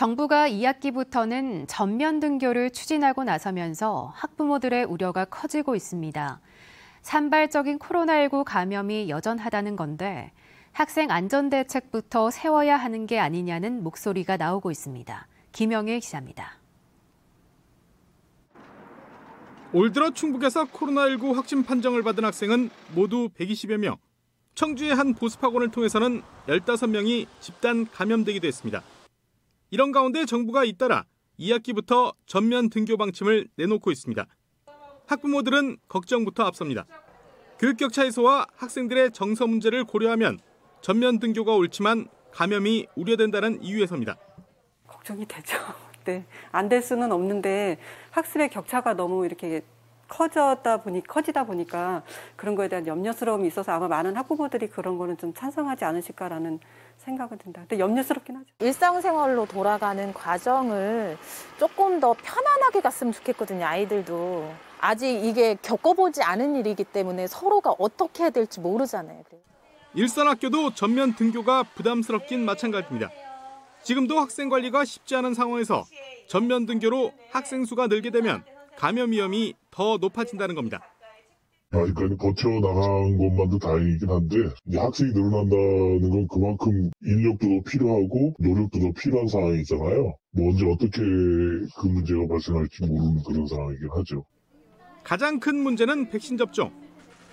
정부가 2학기부터는 전면 등교를 추진하고 나서면서 학부모들의 우려가 커지고 있습니다. 산발적인 코로나19 감염이 여전하다는 건데 학생 안전대책부터 세워야 하는 게 아니냐는 목소리가 나오고 있습니다. 김영일 기자입니다. 올 들어 충북에서 코로나19 확진 판정을 받은 학생은 모두 120여 명. 청주의 한 보습학원을 통해서는 15명이 집단 감염되기도 했습니다. 이런 가운데 정부가 잇따라 2학기부터 전면 등교 방침을 내놓고 있습니다. 학부모들은 걱정부터 앞섭니다. 교육 격차 해소와 학생들의 정서 문제를 고려하면 전면 등교가 옳지만 감염이 우려된다는 이유에서입니다. 걱정이 되죠. 네, 안 될 수는 없는데 학습의 격차가 너무 이렇게 커지다 보니까 그런 거에 대한 염려스러움이 있어서 아마 많은 학부모들이 그런 거는 좀 찬성하지 않으실까라는 생각은 든다. 근데 염려스럽긴 하죠. 일상생활로 돌아가는 과정을 조금 더 편안하게 갔으면 좋겠거든요, 아이들도. 아직 이게 겪어보지 않은 일이기 때문에 서로가 어떻게 해야 될지 모르잖아요. 일선 학교도 전면 등교가 부담스럽긴 마찬가지입니다. 지금도 학생 관리가 쉽지 않은 상황에서 전면 등교로 학생 수가 늘게 되면 감염 위험이 더 높아진다는 겁니다. 아직까지 버텨나간 것만도 다행이긴 한데 이제 학생이 늘어난다는 건 그만큼 인력도 더 필요하고 노력도 더 필요한 상황이잖아요. 언제 어떻게 그 문제가 발생할지 모르는 그런 상황이긴 하죠. 가장 큰 문제는 백신 접종.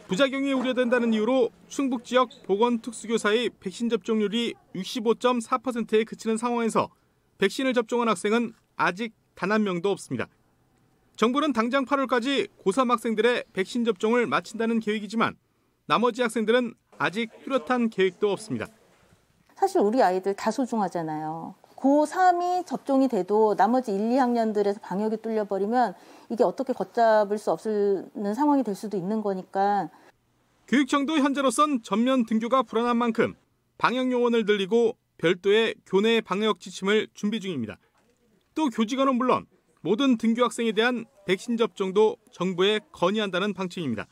부작용이 우려된다는 이유로 충북 지역 보건특수교사의 백신 접종률이 65.4%에 그치는 상황에서 백신을 접종한 학생은 아직 단 한 명도 없습니다. 정부는 당장 8월까지 고3 학생들의 백신 접종을 마친다는 계획이지만 나머지 학생들은 아직 뚜렷한 계획도 없습니다. 사실 우리 아이들 다 소중하잖아요. 고3이 접종이 돼도 나머지 1, 2학년들에서 방역이 뚫려버리면 이게 어떻게 걷잡을 수 없는 상황이 될 수도 있는 거니까. 교육청도 현재로선 전면 등교가 불안한 만큼 방역 요원을 늘리고 별도의 교내 방역 지침을 준비 중입니다. 또 교직원은 물론 모든 등교 학생에 대한 백신 접종도 정부에 건의한다는 방침입니다.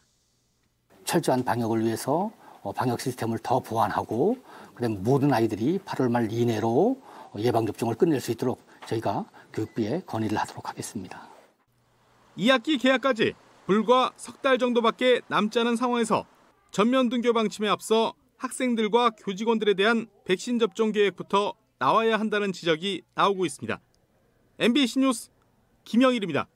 철저한 방역을 위해서 방역 시스템을 더 보완하고 그다음에 모든 아이들이 8월 말 이내로 예방접종을 끝낼 수 있도록 저희가 교육부에 건의를 하도록 하겠습니다. 2학기 개학까지 불과 석 달 정도밖에 남지 않은 상황에서 전면 등교 방침에 앞서 학생들과 교직원들에 대한 백신 접종 계획부터 나와야 한다는 지적이 나오고 있습니다. MBC 뉴스 김영일입니다.